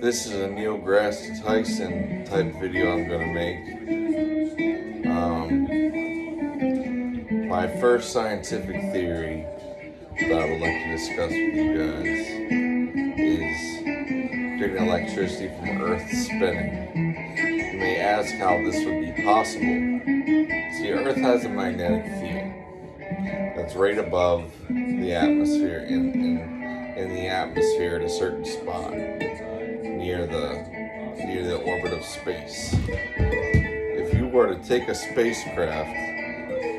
This is a Neil deGrasse Tyson type video I'm going to make. My first scientific theory that I would like to discuss with you guys is creating electricity from Earth spinning. You may ask how this would be possible. See, Earth has a magnetic field that's right above the atmosphere, in the atmosphere at a certain spot near the orbit of space. If you were to take a spacecraft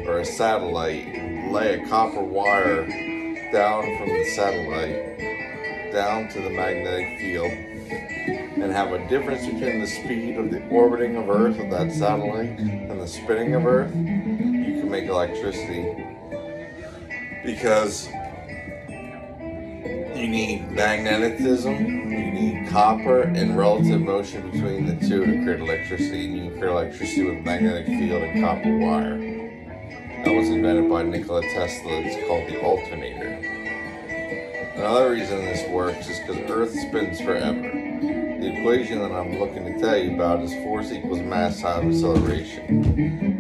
or a satellite and lay a copper wire down from the satellite down to the magnetic field and have a difference between the speed of the orbiting of Earth of that satellite and the spinning of Earth, you can make electricity, because you need magnetism, you need copper, and relative motion between the two to create electricity. And you can create electricity with a magnetic field and copper wire. That was invented by Nikola Tesla. It's called the alternator. Another reason this works is because Earth spins forever. The equation that I'm looking to tell you about is force equals mass times acceleration.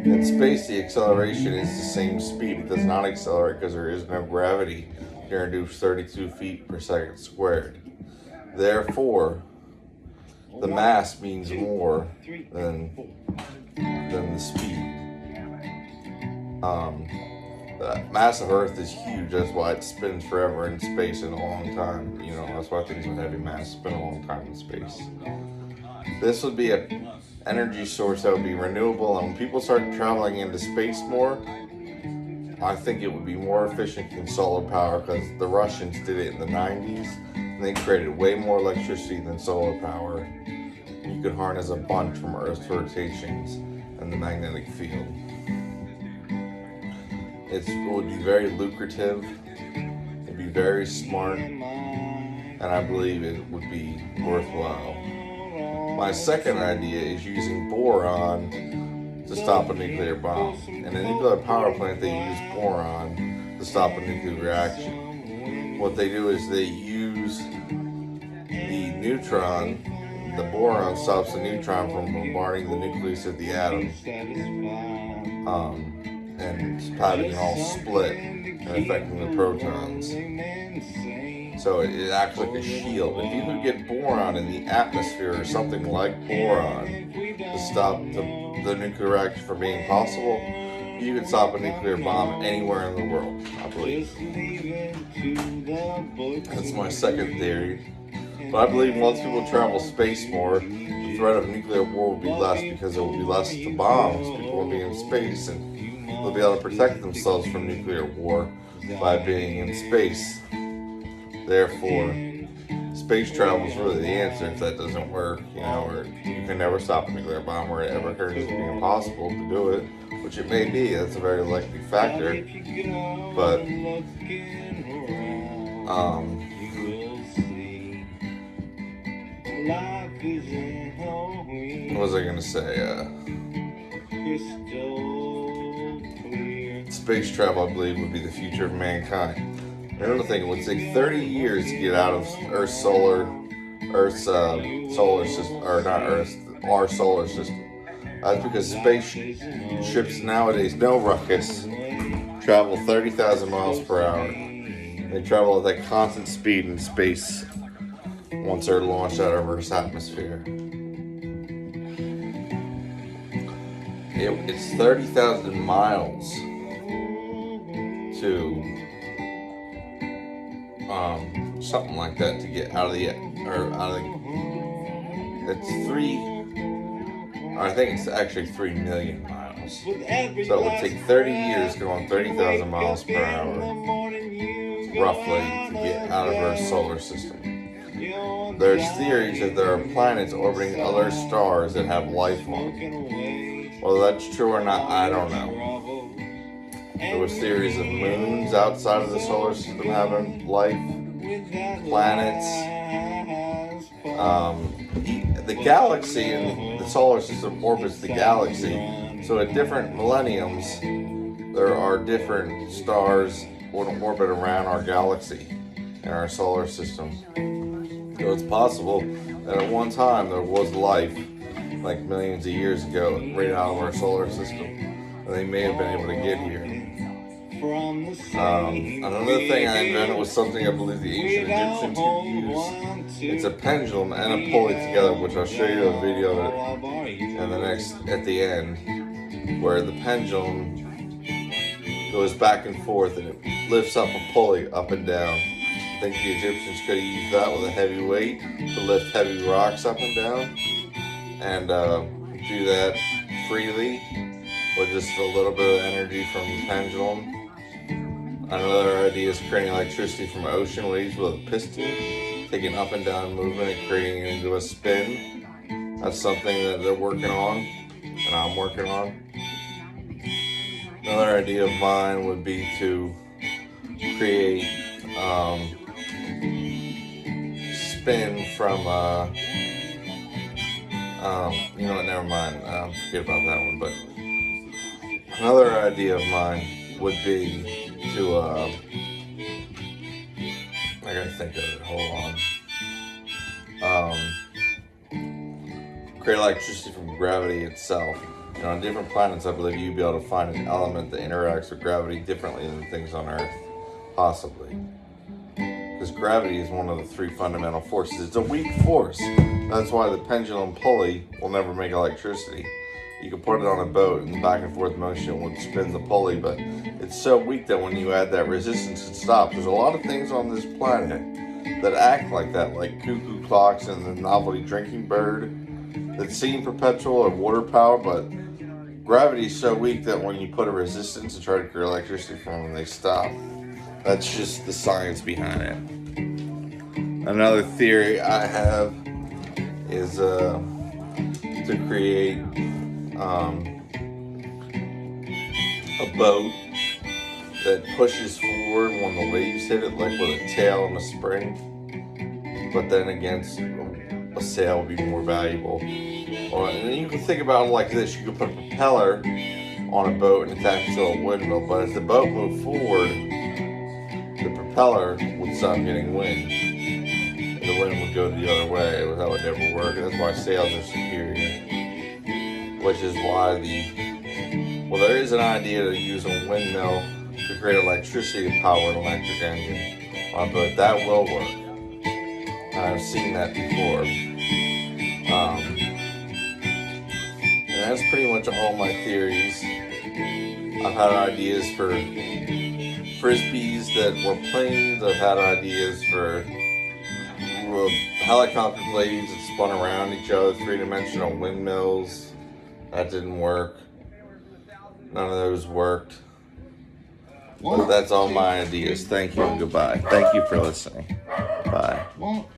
In space, the acceleration is the same speed. It does not accelerate because there is no gravity. You're going to do 32 feet per second squared. Therefore, the mass means more than the speed. The mass of Earth is huge. That's why it spins forever in space and a long time. That's why things with heavy mass spin a long time in space. This would be an energy source that would be renewable, and when people start traveling into space more, I think it would be more efficient than solar power, because the Russians did it in the 90s and they created way more electricity than solar power. You could harness a bunch from Earth's rotations and the magnetic field. It would be very lucrative, it'd be very smart, and I believe it would be worthwhile. My second idea is using boron to stop a nuclear bomb. In a nuclear power plant, they use boron to stop a nuclear reaction. What they do is they use the neutron. The boron stops the neutron from bombarding the nucleus of the atom and having it all split and affecting the protons. So it acts like a shield. If you could get boron in the atmosphere or something like boron to stop the nuclear reaction from being possible, you could stop a nuclear bomb anywhere in the world, I believe. That's my second theory. But I believe once people travel space more, the threat of nuclear war will be less, because there will be less to bombs. People will be in space and they'll be able to protect themselves from nuclear war by being in space. Therefore, space travel is really the answer if that doesn't work, or you can never stop a nuclear bomb, or it ever occurs to be impossible to do it, which it may be. That's a very likely factor. But, what was I going to say? Space travel, I believe, would be the future of mankind. Another thing, it would take 30 years to get out of our solar system, or not Earth, our solar system. That's because spaceships nowadays, no ruckus, travel 30,000 miles per hour. They travel at that constant speed in space once they're launched out of Earth's atmosphere. It's 30,000 miles to something like that to get out of the I think it's actually 3 million miles. So it would take 30 years going 30,000 miles per hour roughly to get out of our solar system. There's theories that there are planets orbiting other stars that have life on them. Whether that's true or not, I don't know. There was theories of moons outside of the solar system having life, planets, the galaxy and the solar system orbits the galaxy. So at different millenniums, there are different stars that orbit around our galaxy and our solar system. So it's possible that at one time there was life, like millions of years ago, right out of our solar system, and they may have been able to get here. Another thing I invented was something I believe the ancient Egyptians could use. It's a pendulum and a pulley together, which I'll show you a video at the end, where the pendulum goes back and forth and it lifts up a pulley up and down. I think the Egyptians could have used that with a heavy weight to lift heavy rocks up and down, and do that freely with just a little bit of energy from the pendulum. Another idea is creating electricity from ocean waves with a piston, taking up and down movement and creating it into a spin. That's something that they're working on, and I'm working on. Another idea of mine would be to create spin from you know what, never mind, forget about that one. But another idea of mine would be to I gotta think of it, hold on. Create electricity from gravity itself. You know, on different planets, I believe you'd be able to find an element that interacts with gravity differently than things on Earth, possibly. Because gravity is one of the three fundamental forces. It's a weak force. That's why the pendulum pulley will never make electricity. You can put it on a boat and the back and forth motion would spin the pulley, but it's so weak that when you add that resistance, it stops. There's a lot of things on this planet that act like that, like cuckoo clocks and the novelty drinking bird that seem perpetual or water power, but gravity is so weak that when you put a resistance and try to create electricity from them, they stop. That's just the science behind it. Another theory I have is to create a boat that pushes forward when the waves hit it, like with a tail and a spring. But then against a sail would be more valuable. And then you can think about it like this: you could put a propeller on a boat and attach it to a windmill. But as the boat moved forward, the propeller would stop getting wind, and the wind would go the other way. That would never work. And that's why sails are superior. Which is why there is an idea to use a windmill to create electricity to power an electric engine. But that will work. I've seen that before. And that's pretty much all my theories. I've had ideas for frisbees that were planes. I've had ideas for helicopter blades that spun around each other, three-dimensional windmills. That didn't work. None of those worked. But that's all my ideas. Thank you and goodbye. Thank you for listening. Bye.